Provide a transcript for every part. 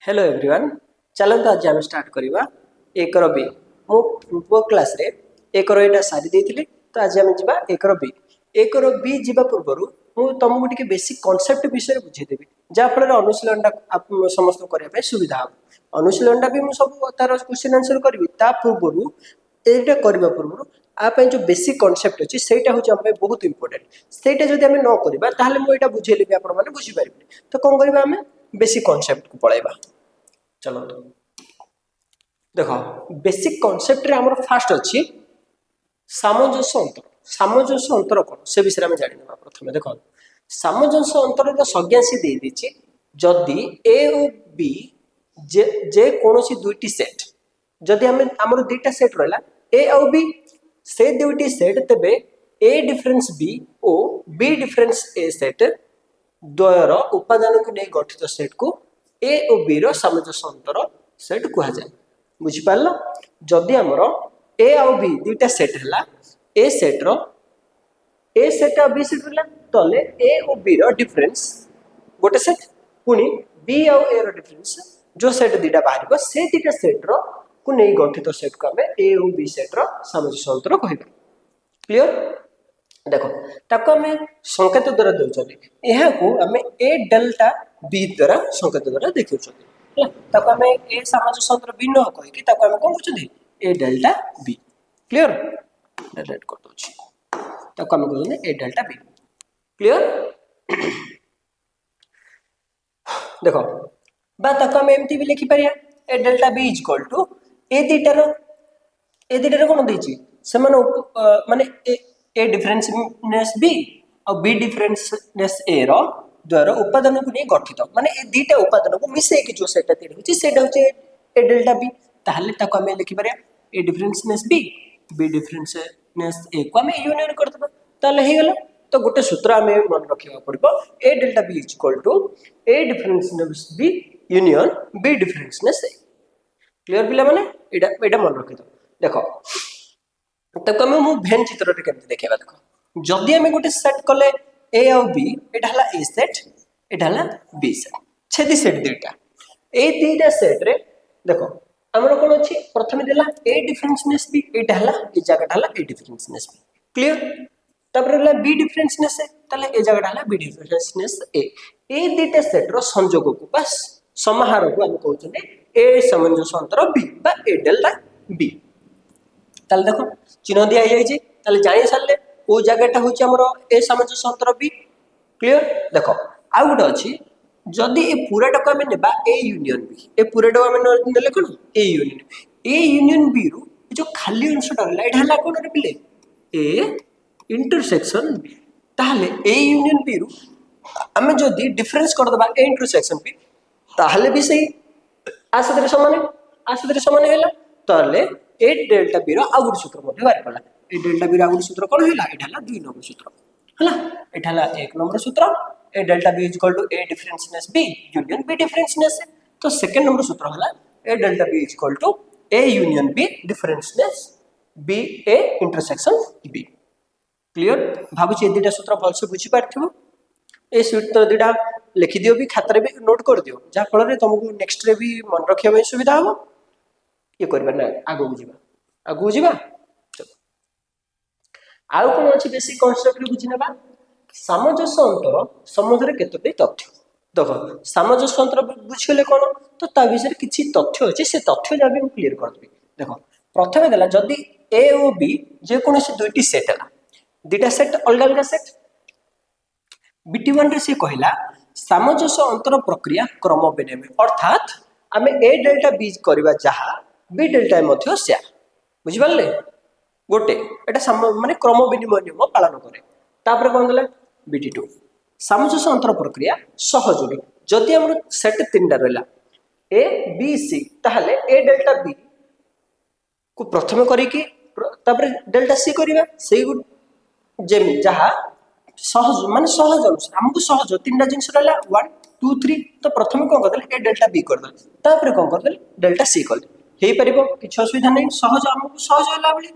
Hello everyone चलते आज आम स्टार्ट करवा एक बी मो पु क्लास रे एक एटा सारी देथिले तो आज आम जा एक बी जीवा पूर्व मु तुमको टिके बेसिक कांसेप्ट विषय बुझेदेवी जहाँफल अनुशीलनटा समस्त करने सुविधा हम अनुशीलनटा भी मुझे सब तार क्वेश्चन आंसर करी पूर्व एटा करने पूर्व आप जो बेसिक कॉन्सेप्ट अच्छी से हूँ आम बहुत इंपोर्टेंट सेटा जब आम न करवा ताहले मुझे बुझेली भी आपण मैंने बुझीपारे तो कौन करवा आम बेसिक कॉन्सेप्ट को पढ़ाइबा चलो देख बेसिक कॉन्सेप्ट रे हमर फास्ट अच्छी सामंजस्य अंतर कौन से विषय में जानी प्रथम देख सामंजस्य अंतर संज्ञा सी दे दीची जदि ए और बी जे कौन सी दुईटी सेट जदि आमर दुईटा सेट रहा ए और बी से दुईटी सेट तेबे ए डिफरेंस बी और बी डिफरेंस ए सेट द्वयर उपादान को नहीं गठित सेट को ए और बी सामंजस्य अंतर सेट कह जाए बुझिपार जदि आमर ए और बी दुईटा सेट है ए सेट और बी सेट रहा तले ए और बी डिफरेंस गोटे सेट पुणी बी और ए डिफरेंस जो सेट दुईटा बाहर से दुईटा सेट को नहीं गठित सेट को आम ए और बी सेट्र सामंजस्य अंतर कह क्लीयर देख ताको आम संकेत द्वारा दौरान यहाँ आम ए डेल्टा बी द्वारा संकेत द्वारा देखा ताको आम ए सामंजस्य अंतर बी न कहीकि ताको आम कौन कर ए डेल्टा बी क्लीयर रेड कर दूची ताको आम कहते ए डेल्टा बी क्लीयर देख बा ताको आम एमती भी लिखि पारिया A delta B is equal to A दुईटार कौन देछि से माने ए डिफरेंसनेस बी और बी डिफरेंसनेस ए रो द्वारा उपादान को नहीं गठित माने ए दुईटा उपादान को मिसे कि जो सेटा तैयार होछि सेटा होछि ए डेल्टा बी ताहले ताको हम लिखि पारिया ए डिफरेंसनेस बी डिफरेंसनेस ए को हम यूनियन कर दबा ताहले हे गेला तो गोटे सूत्र हमें मन रखिबा पड़िबो A delta B is equal to A difference B union B difference A clear पिला माने एटा मन रखि दो देखो तक हम मु भेन चित्र रे केमते देखेबा देखो जदी हम गोटे सेट कले ए और बी एटा हला ए सेट एटा हला बी सेट छेदी सेट दुईटा ए दुईटा सेट रे देखो हमर कोन अछि प्रथमे देला ए डिफरेंसनेस बी एटा हला ए जगह हला ए डिफरेंसनेस बी क्लियर तब रहला बी डिफरेंसनेस ए तले ए जगह हला बी डिफरेंसनेस ए दुईटा सेट रो संयोग को बस समाहार को हम कहउछने ए सामंजस्य अंतर बी बा ए डेल्टा बी ताले देखो चिन्ह दिया जाय छै ताले जानि सारले ओ जगहटा होछि हमर ए सामंजस्य अंतर बी क्लियर देखो आ गुड अछि जदी ए पूराटा को हम नेबा ए यूनियन बी ए पूराटा हम नेले कोन ए यूनियन बी रो जो खाली अंशटा रहला एटा हला कोन रे पिले ए इंटरसेक्शन बी ताले ए यूनियन बी रो हम जदी डिफरेंस कर दबा ए इंटरसेक्शन बी ताले भी सही आसदरे समान हैला तले ए डेल्टा बी रो आ गुड सूत्र मध्ये बाहर पडला ए डेल्टा बी रो आ गुड सूत्र कोन हैला एटा हला 2 नंबर सूत्र हैला एटा हला 1 नंबर सूत्र A delta B is equal to A difference B union B difference तो सेकंड नंबर सूत्र हला A delta B is equal to A union B difference B A intersection B clear भाबुची ए दुटा सूत्र भलसे बुझी पारथिबो ए सूत्र दुटा लिखि दियो भी खातर भी नोट कर दियो जा फल रे तुमको नेक्स्ट रे भी मन रखिया में सुविधा हो ये करबा ना आगो बुझिबा चलो आउ कोन अछि बेसिक कांसेप्ट रे बुझिनेबा सामंजस्य अंतर संबंध रे केतोटी तथ्य देखो सामंजस्य अंतर बुझिले कोन तो ता विषय किछि तथ्य अछि से तथ्य जा भी क्लियर कर देबी देखो प्रथमे देला जदी ए और बी जे कोन से दुईटी सेट हला दुईटा सेट अलग अलग सेट बीटी1 रे से कहला सामंजस्य अंतर प्रक्रिया क्रम विनिमय अर्थात आम ए डेल्टा बी करवा जहाँ बी डेल्टा मध्य सेया बुझी पारले गोटे एटा माने क्रम विनिमय नियम पालन करे तापर कोन देला बीटी2 सामंजस्य अंतर प्रक्रिया सहयोगी जदि हमर सेट तीनटा रहला ए बी सी ताहले ए डेल्टा बी को प्रथम करी कि तापर डेल्टा सी करबा सेही जेमि जहाँ सहज माने सहज अनुसार हमको सहज तीनटा जिंस रहला 1 2 3 तो प्रथम कोन करदले ए डेल्टा बी करदले तापर कोन करदले डेल्टा सी करदले हेई परिबो किछ असुविधा नै सहज हमको सहज होला बली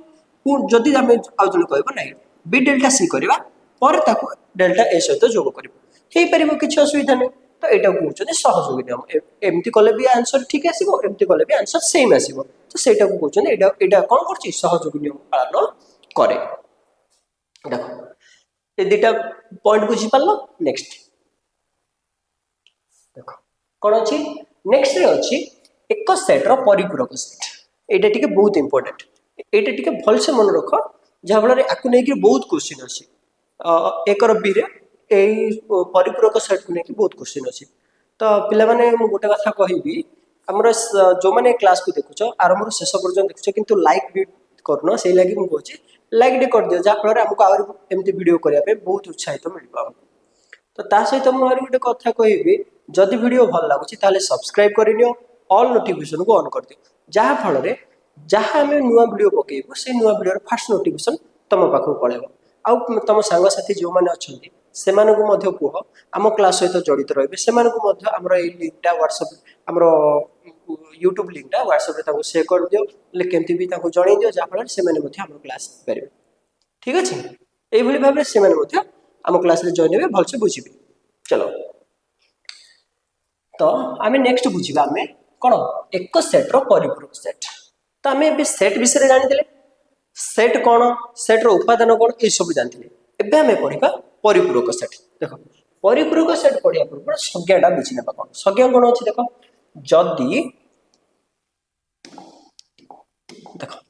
जदी हम आउजन कहबो नै बी डेल्टा सी करबा पर ताको डेल्टा ए सहित जोग करबो हेई परिबो किछ असुविधा नै तो एटा कहउछन सहयोगी नियम एमती कले भी आंसर ठीक आसीबो एमती कले भी आंसर सेम आसीबो तो सेटा को कहउछन एटा कोन करछि सहयोगी नियम पालन करे देखो ए दुटा पॉइंट बुझी पालो नेक्स्ट देखो कोन अछि नेक्स्ट रे अछि एक सेट रो परिपूरक सेट एटा टिके बहुत इंपोर्टेंट एटा टिके भल से मन रखो जहा फल आकु नै कि बहुत क्वेश्चन अछि एक रो बी रे एई परिपूरक सेट को नै कि बहुत क्वेश्चन अछि तो पिला माने मु गोटे कथा कहिबी हमर जो माने क्लास को देखुछो आरंभ रो शेष पर्यंत देखुछो किंतु लाइक भी करनो सेई लागि मु कहछि लाइक दे कर दियो जा फल हमको आरो एमती वीडियो करिया पे बहुत उत्साहित मिलबा तो ता सहित मु आरो गोटे कथा कहिबी जदि वीडियो भल लागुछि ताले सब्सक्राइब करिनियो ऑल नोटिफिकेशन को ऑन कर दियो जहा फल रे जहा हमें नुवा वीडियो पकेइबो से नुवा वीडियो रो फर्स्ट नोटिफिकेशन तम पाखु पळेबो आउ तम सांग साथी जो माने अछंती सेमानकु मध्य कुह आम क्लास सहित जड़ित रहिबे सेमानकु मध्य हमर ए लिंकटा WhatsApp हमर YouTube लिंकटा WhatsApp रे ताको शेयर कर दियो ले केमती भी ताको जणाई दियो जा फल से माने मध्य हमर क्लास परिबे ठीक अछि एई भली भाबरे से माने मध्य आम क्लास रे जॉइन हेबे भल से बुझिबे चलो तो आमे नेक्स्ट बुझिबा आमे कोन एक सेट रो परिपूरक सेट तो आमे बे सेट विषय जानि देले सेट कोन सेट रो उपादान कोन ए सब जानथिले एबे आमे पढिबा परिपूरक सेट देखो परिपूरक सेट पढिया पूर्व संज्ञाटा बुझि नेबा कोन संज्ञा कोन अछि देखो जदी देखो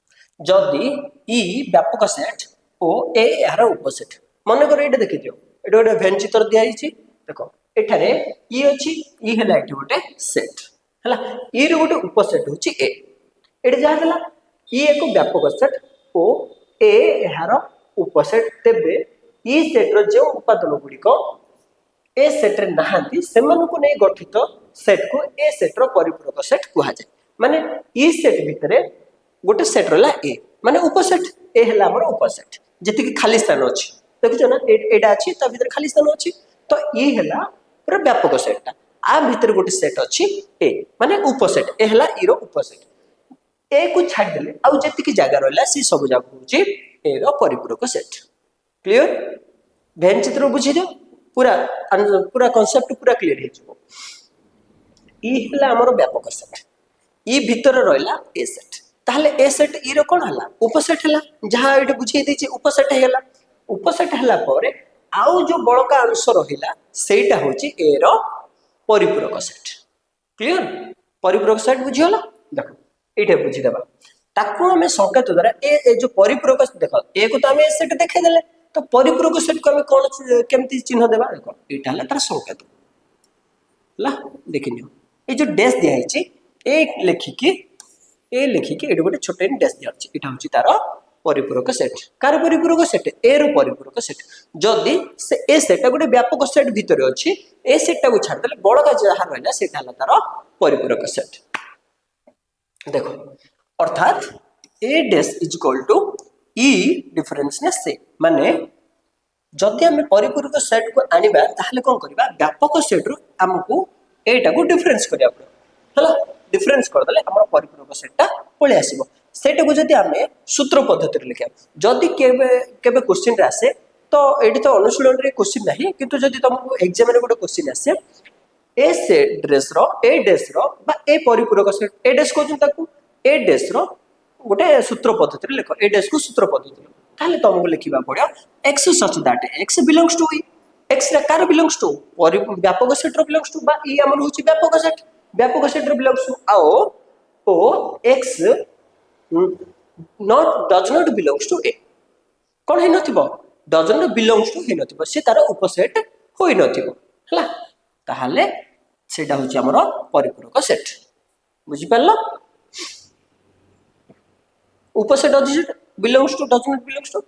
जदी ई व्यापक सेट ओ ए यार उपसेट मन कर एटा देखि दियो एटा गोटे भेन चित्र दिया हिची देखो एठारे ई अछि ई हला एटा गोटे सेट हला ई रो गोटे उपसेट होछि ए एटा जा हला ई एक व्यापक सेट ओ ए यार उपसेट तेबे ई सेट रो जो उपादान गुडी को ए सेट रे नहांती सेमन को नै गठित सेट को ए सेट रो परिपूरक सेट कुहा जाय माने ई सेट भितरे गोटे सेट रहला ए माने उपसेट ए हला हमर उपसेट जति कि खाली स्थान अछि देखियो ना एटा अछि त भितर खाली स्थान अछि तो ई हला पूरा व्यापक सेटटा आ भितर गोटे सेट अछि ए माने उपसेट ए हला ई रो उपसेट ए को छाड देले आ जति कि जागा रहला सी सब जागा होछि ए रो परिपूरक सेट क्लियर भेन चित्र बुझि दियो पूरा पूरा कांसेप्ट पूरा क्लियर हे जबो ई हला हमर व्यापक सेट ई भितर रहला ए सेट ताहले ए सेट ई रो कोन हला उपसेट हला जहा एटे बुझी देछि उपसेट हेला उपसेट हला परे आउ जो बळका अंश रहिला सेटा होछि ए रो परिपूरक सेट क्लियर परिपूरक सेट बुझियला देखो एटे बुझी देबा ताकू हमें संकेत द्वारा ए जो परिपूरक देखो ए को तो हमें सेट देखे देले तो परिपूरक सेट को हमें कोन केमती चिन्ह देबा देखो एटा हला तार संकेत ला देखिनियो ए जो डैश दिया हिची ए लेखिकी ए लेखिकी एटा गोटे छोटे डैश दिया अछि एटा होछि तार परिपूरक सेट कार परिपूरक सेट ए रो परिपूरक सेट जदी से ए सेट गोटे व्यापक सेट भितर अछि ए सेट को छाड़ देले बड़का जहा रहला सेट हला तार परिपूरक सेट देखो अर्थात A dash is equal to E difference ने से माने जदी हम परिपूरक सेट को आनिबा ताहले कोन करबा व्यापक सेट रो हमकु एटा को डिफरेंस करिया पड़ो हला डिफरेंस कर देले हमर परिपूरक सेटटा पळे आसीबो सेटा को जदी हमें सूत्र पद्धति रे लिखा जदी केबे केबे क्वेश्चन रे आसे तो एटी तो अनुशीलन रे क्वेश्चन नाही किंतु जदी तुमको एग्जाम रे गोटे क्वेश्चन आसे ए सेट ड्रेस रो ए डैश रो बा ए परिपूरक सेट ए डैश को ताकू ए डैश रो गोटे सूत्र पद्धति रे लिखो ए डैश को सूत्र पद्धति ताले तुमको लिखिबा पड़ो x such that x belongs to E x रे कार बिलोंग्स टू व्यापक सेट रो बिलोंग्स टू बा ई हमर होची व्यापक सेट रो बिलोंग्स टू आओ ओ x does not belongs to a cone hey नथिबो does not belongs to हे नथिबो से तार उपसेट होई नथिबो हला ताहाले सेटा होची हमर परिपूरक सेट बुझि परलो उपसेट अछि belongs to does not belongs to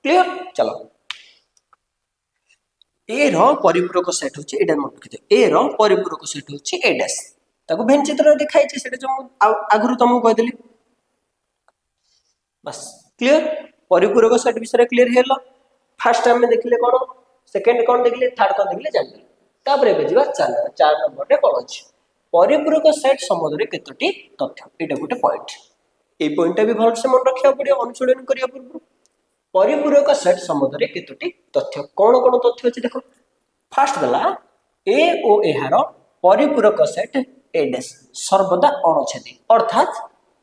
clear चलो ए रो परिपूरक सेट होची एडा मत लिखि दे ए रो परिपूरक सेट होची ए डैश ताको भेन चित्र देखाइ छै सेटा जो आगरु तुमको कह देली बस क्लियर परिपूरक सेट विषय क्लियर हेलो फर्स्ट टाइम में देखिले कोन सेकंड कोन देखिले थर्ड कोन देखिले जान तापर एबे जिबा 4 नंबर रे कोन अछि परिपूरक सेट संबंधरे केतोटी तथ्य एटा गोटे पॉइंट ए पॉइंट भी भल से मन रखिया पड़ियो अनुशीलन करिया पूर्व परिपूरक सेट संबंधरे केतोटी तथ्य कोन कोन तथ्य अछि देखो फर्स्ट गला ए ओ एहार परिपूरक सेट ए डैश सर्वदा अणछेदी अर्थात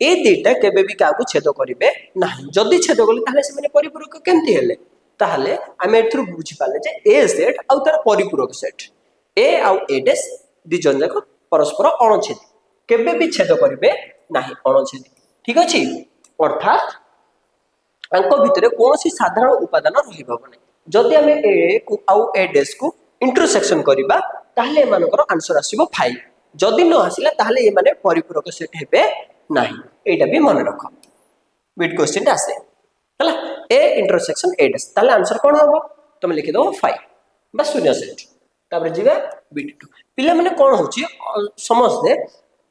ए दुईटा केबे भी काकू छेद करिवे नाही जदि छेद कले ताले से माने परिपूरक केमती हेले ताहले आमे एथरु बुझी पाले जे ए सेट आउ तार परिपूरक सेट ए आउ ए डैश दि जन जाक परस्पर अणछेदी केबे भी छेद करिवे नाही अणछेदी ठीक अछि अर्थात अंक भितरे कोनोसी साधारण उपादान रहिबो नै जदि आमे ए को आउ ए डैश को इंटरसेक्शन करिबा ताहले एमानकर आंसर आसीबो 5 जदि न आसिला ताहले ए माने परिपूरक सेट हेबे नाही एटा भी मन रख बिट क्वेश्चन आसे हला ए इंटरसेक्शन ए डैश ताहले आंसर कोन होबो तुम लिखि दो 5 बस शून्य सेट तापर जिबा बिट 2 पिला माने कोन होची समझ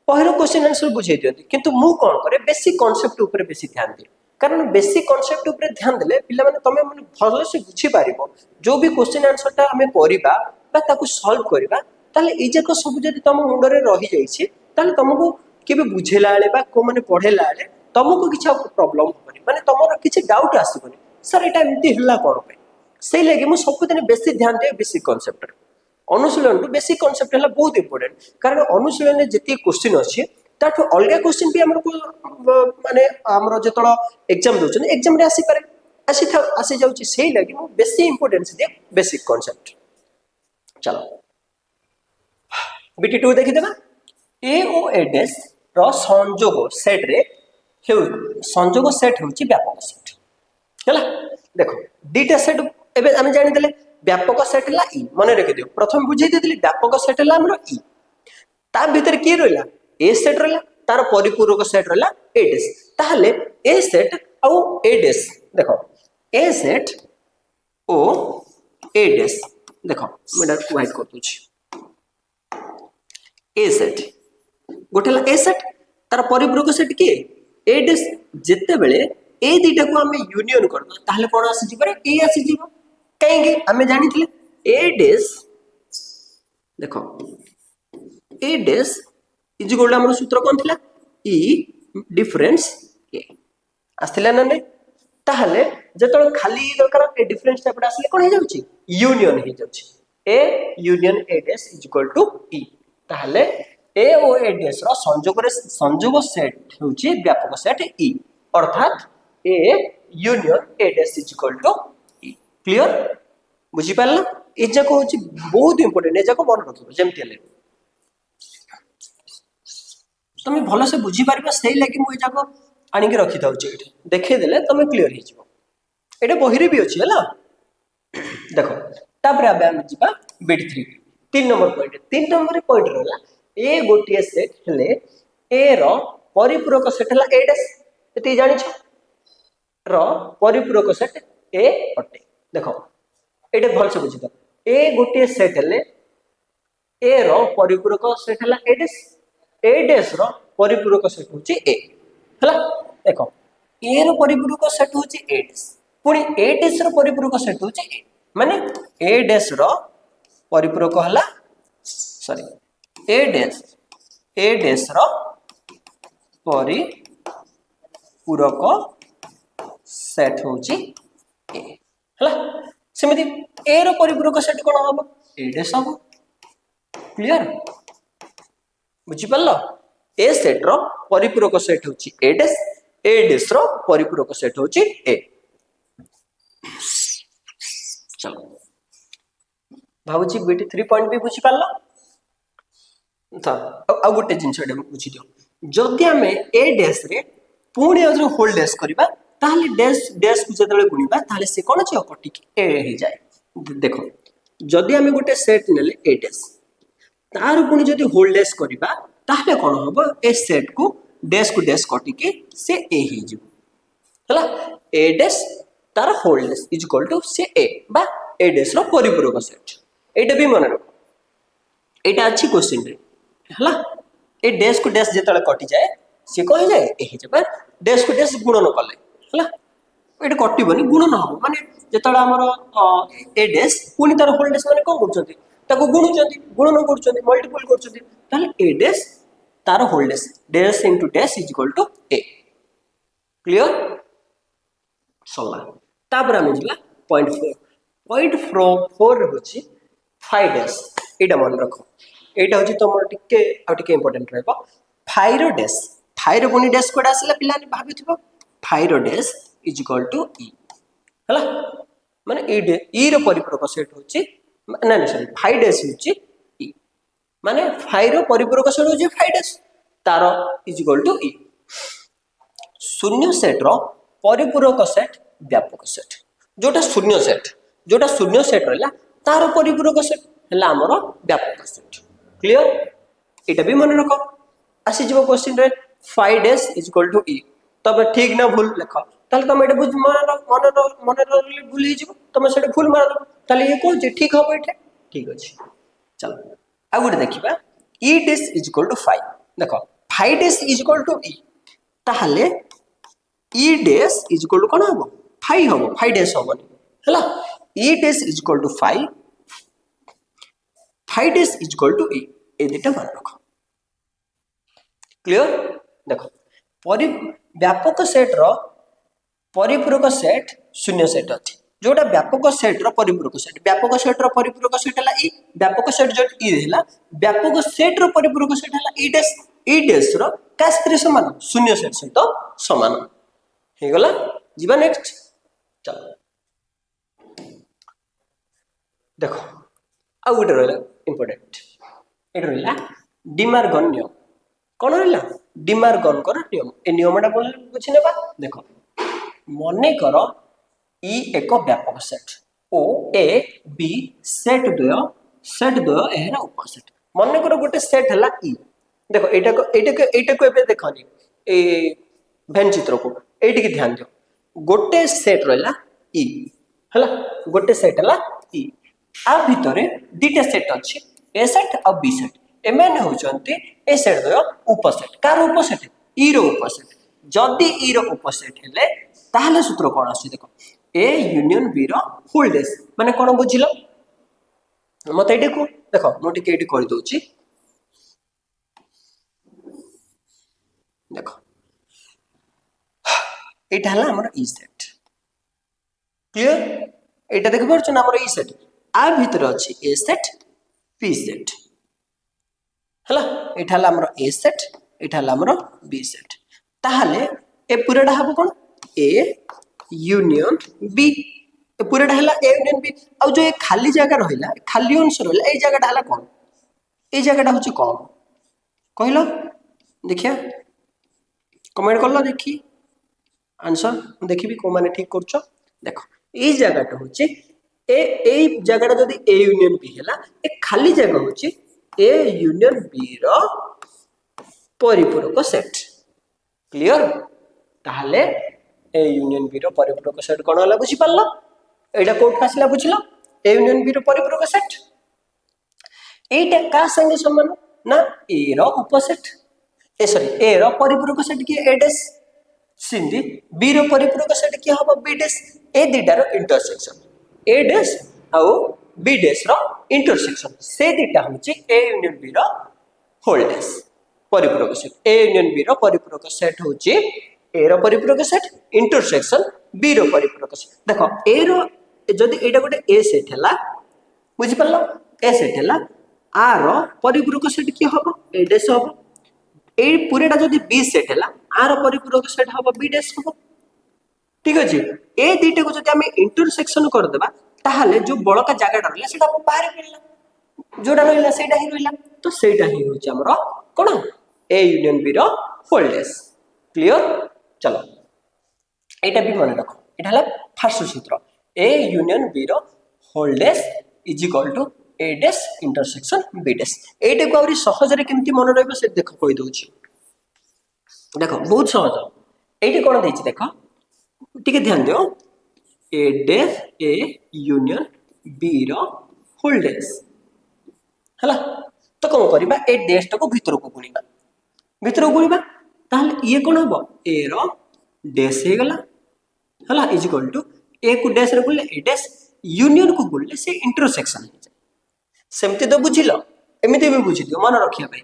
पहिलो क्वेश्चन आंसर बुझाई दियंती किंतु मु कोन करे बेसिक कांसेप्ट ऊपर बेसी ध्यान दे कारण बेसिक कांसेप्ट ऊपर ध्यान देले पिला माने तमे माने भलो से बुझी पारिबो जो भी क्वेश्चन आंसर ता हमें करिबा बा ताकू सॉल्व करिबा ताले ए जाको सब जदि तम मुंडरे रही जाईछि ताले तुमको केबे बुझेला आले बा को माने पढेला आले तुमको किछ प्रॉब्लम होबनी माने तमरो किछ डाउट आसीबनी सर एटा एमती हल्ला कोन पे सेही लागि मु सब दिन बेसी ध्यान दे बेसिक कांसेप्ट अनुशीलन टू बेसिक कांसेप्ट हला बहुत इंपोर्टेंट कारण अनुशीलन ने जति क्वेश्चन अछि ताठो अलगा क्वेश्चन भी हमर माने हमर जतळ एग्जाम दोचन एग्जाम रे आसी पारे आसी जाउची सेही लागि मु बेसी इंपोर्टेंस दे बेसिक कांसेप्ट चलो बीटी 2 देखि देबा ए ओ ए डैश रो संयोग सेट रे संयोग सेट होची व्यापक सेट हला देखो डीटा सेट एबे हम जानि देले व्यापक सेट ला ई मने रखि दियो प्रथम बुझाई देली व्यापक सेट ला हमरो ई ता भीतर की रहला ए सेट रहला तार परिपूरक सेट रहला ए डैश ताहले ए सेट औ ए डैश देखो ए सेट ओ ए डैश देखो मैं वाइट कर दूची ए सेट गोटेला ए सेट तार परिपूरक सेट की ए डैश जेते बेले ए दुईटा को हम यूनियन करबा ताहले कोन आसी जिबारे ए आसी जिवो कहेंगे हमें जानी थी ए डैश देखो ए डैश इज इक्वल टू हमर सूत्र कोन थिला ई डिफरेंस ए आस्थिला ना नै ताहले जेतळ खाली दरकार ए डिफरेंस टाइप आसले कोन हे जाउची यूनियन हे जाउची A union A dash is equal to E ताहले ए ओ ए डैश रो संयोग सेट होची व्यापक सेट ई अर्थात A union A dash is equal to E clear बुझी पारला ए जाको होची बहुत इंपोर्टेंट ए जाको मन रखिबो जेमति ले तुम भलो से बुझी पारिबा सेही लागि मु ए जाको आनी के रखि दाउची एठी देखै देले तुम क्लियर हे जिवो एटा बहिरे भी अछि हला देखो तापर आबे हम जिबा बिट 3 नंबर पॉइंट रहला ए गोटिए सेट हेले ए रो परिपूरक सेट हला ए डैश एते जानि छ रो परिपूरक सेट ए अटे देखो एटे भल से बुझी दो ए गोटिए सेट हेले ए रो परिपूरक सेट हला ए डैश रो परिपूरक सेट होची ए हला देखो ए रो परिपूरक सेट होची ए डैश पुनी ए डैश रो परिपूरक सेट होची ए माने ए डैश रो परिपूरक हला सॉरी ए डैश रो परिपूरक सेट होची ए हला सेमति ए रो परिपूरक सेट कोन हबो ए डैश हबो क्लियर बुझी पल्लो ए सेट रो परिपूरक सेट होची ए डैश रो परिपूरक सेट होची ए चलो भाबुची बीटी 3 पॉइंट भी बुझी पारलो था आ गुटे जिंसडे बुझी दियो जदि हमें ए डैश रे पुणी अजर होल डैश करबा ताहले डैश को जतले गुणीबा ताहले से कोन छ कटिक ए हे जाय देखो जदि हमें गुटे सेट नेले ए डैश तार पुणी जदि होल डैश करबा ताहले कोन होबो ए सेट को डैश कटिके से ए हे जिवो हला ए डैश तार whole dash is equal to से ए बा ए डैश रो परिपूरक सेट एटा भी मन रखो एटा अच्छी क्वेश्चन रे हला ए डैश को डैश जेतले कटि जाए से कहि जाए ए हे जबा डैश को डैश गुणन कले हला एटा कटिबनी गुणन हो माने जेतले हमर ए डैश पुनी तार होल डैश माने कोन करछथि ताको गुणन करछथि मल्टीपल करछथि ताले ए डैश तार whole dash into dash is equal to A clear सला तापर हम जिला पॉइंट 4 होची 5 डैश एटा मन रख एटा होची तुम टिके इंपोर्टेंट रहबो फाइरोडेस फाइरो पुनी डेस कोड आसिला पिला भाबिथिबो फाइरोडेस इज इक्वल टू ई हला माने ई रो परिपूरक सेट होची ना ना सॉरी फाइडेस होची ई माने फाइरो परिपूरक सेट होची फाइडेस तारो इज इक्वल टू ई शून्य सेट रो परिपूरक सेट व्यापक सेट जोटा शून्य सेट रहला तारो परिपूरक सेट हला हमरो व्यापक सेट क्लियर एटा भी मन रखो आसी जीवो क्वेश्चन रे 5 इज इक्वल टू ई तब ठीक ना भूल लिख ताले तुम एटा बुझ मन भूल ही जीवो तुम सेटा भूल मार दो ताले ये को जे ठीक हो बैठे ठीक अछि चलो आ गुड देखिबा E dash is equal to 5 देखो 5 dash is equal to E ताले E dash is equal to कोन हबो 5 हबो 5 डेस हबोनी हला E dash is equal to 5 5 dash is equal to E ए दुटा मन रखो क्लियर देखो व्यापक सेट रो परिपूरक सेट शून्य सेट अछि जोटा व्यापक सेट रो परिपूरक सेट हला ई व्यापक सेट जो ई हला व्यापक सेट रो परिपूरक सेट हला ई डेस रो कास्त्री समान शून्य सेट सहित समान हे गला जीवा नेक्स्ट चलो देखो आ गुटे रहला इंपोर्टेंट एटा रहला डिमार्गन नियम कोन रहला डिमार्गन कर नियम ए नियमटा बुझि नेबा देखो मने करो ई एक व्यापक सेट ओ ए बी सेट द्वय एहरा उपसेट मने करो गोटे सेट हला ई देखो एटा को एबे देखनी ए भेन चित्र को एटी के ध्यान दियो गोटे सेट रहला ई हला गोटे सेट हला ई आ भितरे दीटा सेट अछि ए सेट और बी सेट एमन होचंती ए सेट द्वय उपसेट कार उपसेट ई रो उपसेट जदी ई रो उपसेट हेले ताहले सूत्र कोन आसी देखो A union B row whole dash माने कोन बुझिलो मते एटी को देखो मोटी के एटी कर दोची देखो एटा हला हमर ई सेट क्लियर एटा देख परछ ना हमर ई सेट आ भीतर अछि ए सेट बी सेट हला एटा हला हमर ए सेट एटा हला हमर बी सेट ताहले ए पूराटा हबो कोन ए यूनियन बी ए पूराटा हला ए यूनियन बी आ जो ए खाली जगह रहिला खाली अंश रहिला ए जगहटा हला कोन ए जगहटा होची कोन कहलो देखिया कमेंट करलो देखी आंसर देखिबी को माने ठीक करछो देखो ए जगहटा होची ए जगहटा जदी ए यूनियन बी हला ए खाली जगह होची ए यूनियन बी रो परिपूरक सेट क्लियर ताहले ए यूनियन बी रो परिपूरक सेट कोन हला बुझी पारलो एटा कोट आसिला बुझलो ए यूनियन बी रो परिपूरक सेट एटा का संगे समान ना ए रो उपसेट ए सॉरी ए रो परिपूरक सेट की ए डेस सिंधी बी रो परिपूरक सेट की हबो B days A दिटा row intersection A डेस आउ बी डेस रो इंटरसेक्शन से दिटा होची A union B row whole dash परिपूरक सेट ए यूनियन बी रो परिपूरक सेट होची ए रो परिपूरक सेट इंटरसेक्शन बी रो परिपूरक सेट देखो ए रो जदी एटा गोटे ए सेट हला बुझि पल्लो ए सेट हला आ रो परिपूरक सेट की हबो ए डेस हबो ए पूरेटा जदी बी सेट हला आ रो परिपूरक सेट हबो बी डेस हबो ठीक अछि ए दिटे को जदी हम इंटरसेक्शन कर देबा ताहले जो बळका जागाटा रहला सेटा बाहर पड़ला जोडा रहला सेटा ही रहला तो सेटा ही होची हमरो कोन A union B row whole dash clear चलो एटा भी मन रखो एटा हला फर्स्ट सूत्र A union B row whole dash is equal to A dash intersection B dash एटा को आउरी सहज रे केमती मन रहबो से देखो कहि दोची देखो बहुत सहज एटी कोन देछि देखो ठीक है ध्यान दियो A dash A union B row whole dash हला तो कोन करबा ए डेस को भीतर को गुणीबा ताहले ये कोन हबो ए रो डेस हे गला हला इज इक्वल टू ए को डेस रे गुणले ए डेस यूनियन को गुणले से इंटरसेक्शन हो जाय सेमते तो बुझिलो एमिते भी बुझि दियो मन रखिया भाई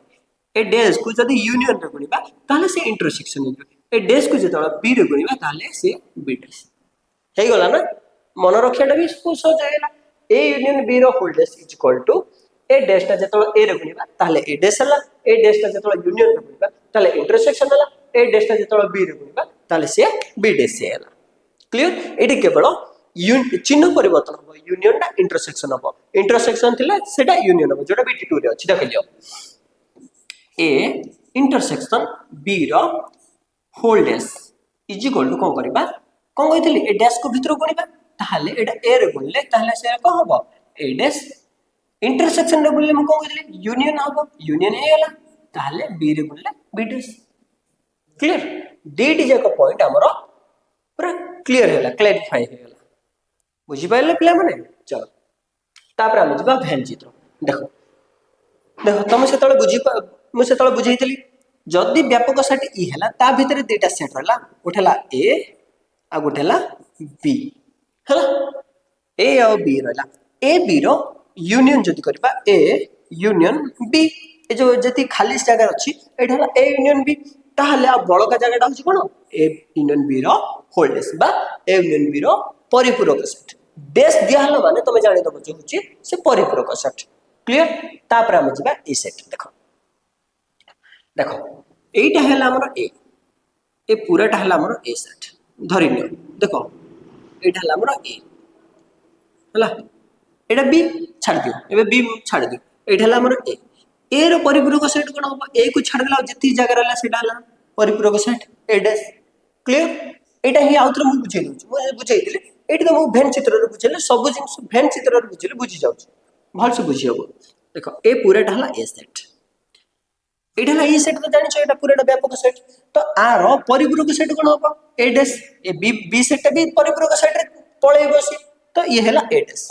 ए डेस को जदी यूनियन रे गुणीबा ताहले से इंटरसेक्शन हो जाय ए डेस को जतला बी रे गुणीबा ताहले से बी डेस हे गला ना मन रखियाटा भी सहज हैला A union B row whole dash is equal to A डैशटा जेतବେଳେ ए रे गुणिबा ताहले ए डैश हला ए डैशटा जेतବେଳେ यूनियन रे गुणिबा ताहले इंटरसेक्शन हला ए डैशटा जेतବେଳେ बी रे गुणिबा ताहले से बी डैश से हला क्लियर एटी केवल चिन्ह परिवर्तन हो यूनियन टा इंटरसेक्शन हो इंटरसेक्शन थिले सेटा यूनियन हो जोटा BT2 रे अछि देखलियो A intersection B row whole dash is equal to कोन करबा कोन कहितली ए डैश को भीतर गुणिबा ताहले एटा ए रे गुणले ताहले से को हबो ए डैश इंटरसेक्शन रे गुणले म कोन कहितली यूनियन हबो यूनियन ए हला ताहले बी रे गुणले बी डैश क्लियर डीडी जाक पॉइंट हमरो पूरा क्लियर हैला क्लैरिफाई हैला बुझी पाइले पिला माने चलो तापर हम जबा भैन चित्र देखो देखो तुम सेतले बुझी मु सेतले बुझैतली जदी व्यापक सेट ई हैला ता भीतर दुटा सेट रहला उठला ए आ गुठला बी हैला ए और बी रहला ए बी रो यूनियन जदी करबा ए यूनियन बी ए जो जति खाली जगह अछि एठला ए यूनियन बी ताहले आ बळका जगहटा होछि कोन A union B row whole dash बा ए यूनियन बी रो परिपूरक सेट डैश दिया हला माने तमे जानि दबो जे होछि से परिपूरक सेट क्लियर तापर हम जिबा ए सेट देखो देखो एटा हला हमर ए पूराटा हला हमर ए सेट धरि नियो देखो एटा हला हमर ए हला एटा बी छाड़ दियो एबे बी छाड़ दियो एटा हला हमर ए रो परिपूरक सेट कोन हो ए को छाड़ देला जति जगह रहला सेटा हला परिपूरक सेट ए डैश क्लियर एटा ही आउत्र मु बुझै दउछु मु बुझै दिले एटी तो मु भेन चित्र रे बुझले सब जिंस भेन चित्र रे बुझले बुझी जाउछ भल से बुझी हबो देखो ए पूराटा हला ए सेट एटा हला ए सेट तो जानि छ एटा पूराटा व्यापक सेट तो आर परिपूरक सेट कोन हो ए डैश ए बी सेट भी परिपूरक सेट रे पळे बसी तो ये हला ए डैश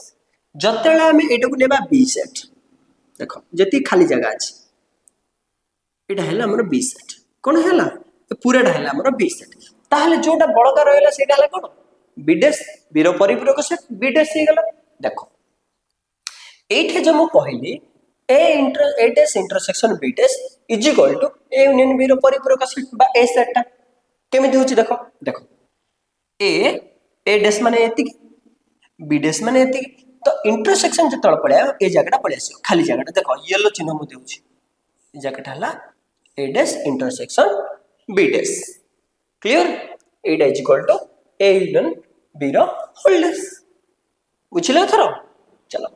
जतेला हम एटा को लेबा बी सेट देखो जति खाली जगह अछि एटा हला हमर बी सेट कोन हला पूराटा हला हमर बी सेट ताहले जोटा बळका रहला सेटा हला कोन बी डैश बी रो परिपूरक सेट बी डैश हे गला देखो एठे जो मु कहली A dash intersection B dash is equal to A union B रो परिपूरक सेट बा ए सेटटा केमिति होची देखो देखो ए डैश माने एति बी डैश माने एति तो इंटरसेक्शन जे तळ पळे ए जगहटा पळे आसी खाली जगहटा देखो येलो चिन्ह मु देउची ए जगहटा हला A dash intersection B dash clear ए is equal to A union B row whole डैश बुझिले थरो चलो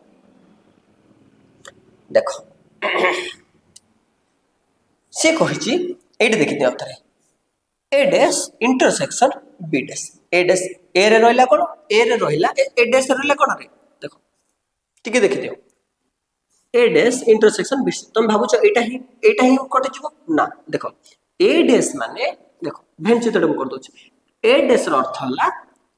देखो से कहिची एडी देखि दियो थरे A dash intersection B dash A dash A रे रहला कोन ए रे रहला ए डैश रे रहला कोन रे देखो टिके देखि दियो ए डैश इंटरसेक्शन बी तुम भाबु छ एटा ही कटि जबो ना देखो ए डैश माने देखो भेन चित्रटा म कर दो ए डैश रो अर्थ हला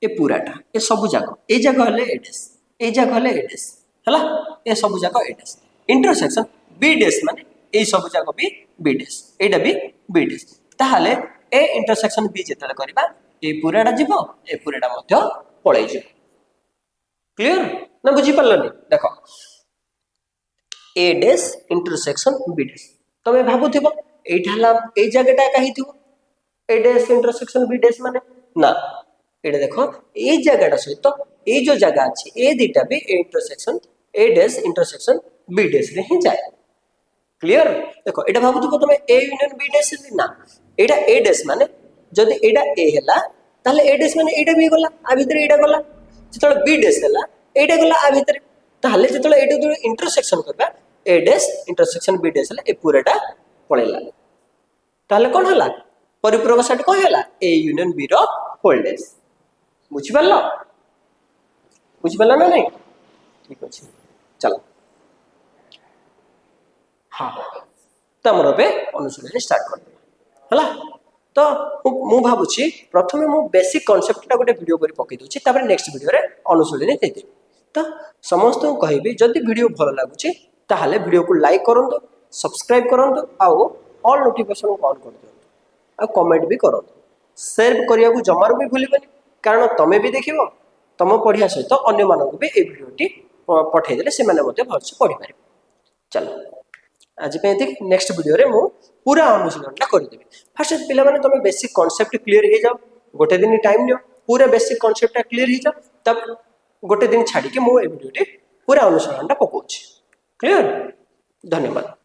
ए पूराटा ए सब जाको ए जगह हले ए डैश ए जगह हले ए डैश हला ए सब जाको ए डैश इंटरसेक्शन बी डैश माने ए सब जाको भी बी डैश एटा भी बी डैश ताहले ए इंटरसेक्शन बी जेतले करबा ए पूराटा जीवो ए पूराटा मध्य पळै जे क्लियर ना बुझी पल्लनी देखो ए डैश इंटरसेक्शन बी डैश तमे भाबुथिबो एठाला ए जगहटा काहि थिबो ए डैश इंटरसेक्शन बी डैश माने ना एटा देखो ए जगहटा सहित ए जो जगह अछि ए दिटा भी A intersection A dash intersection B dash रे ही जाय क्लियर देखो एटा भाबुथिबो तमे ए यूनियन बी डैश ना एटा ए डैश माने जदी एटा ए हला ताले ए डैश माने एटा भी गला आ भीतर एटा गला जतले बी डैश हला एटा गला आ भीतर ताले जतले एटा इंटरसेक्शन करबा ए डैश इंटरसेक्शन बी डैश हला ए पूराटा पळेला ताले कोन हला परिपूरक सेट को हला A union B row whole dash बुझि पाला ना नहीं ठीक अछि चलो हां तमरो पे अनुशीलन स्टार्ट कर हला तो मु भाबुची प्रथमे मु बेसिक कांसेप्टटा गोटे वीडियो करी पकै दोची तापर नेक्स्ट वीडियो रे अनुशीलन दे दे तो समस्त को कहबी जदी वीडियो भलो लागुची ताहले वीडियो को लाइक करंतु सब्सक्राइब करंतु आउ ऑल नोटिफिकेशन को ऑन कर दियंतु आ कमेंट भी करंतु शेयर करिया को जमार भी भूलिबनी कारण तमे भी देखिबो तम पढ़िया सहित अन्य मानक भी ए वीडियोटी पठै देले से माने मते भलसे पढ़ि पारे चलो आज पे देख नेक्स्ट वीडियो रे मु पूरा अनुशीलनटा कर देबी फर्स्ट पिला माने तमे बेसिक कांसेप्ट क्लियर हे जाओ गोटे दिन टाइम लियो पूरा बेसिक कांसेप्टटा क्लियर हे जाओ तब गोटे दिन छाडी के मु ए वीडियोटी पूरा अनुशीलनटा पकोछि क्लियर। धन्यवाद।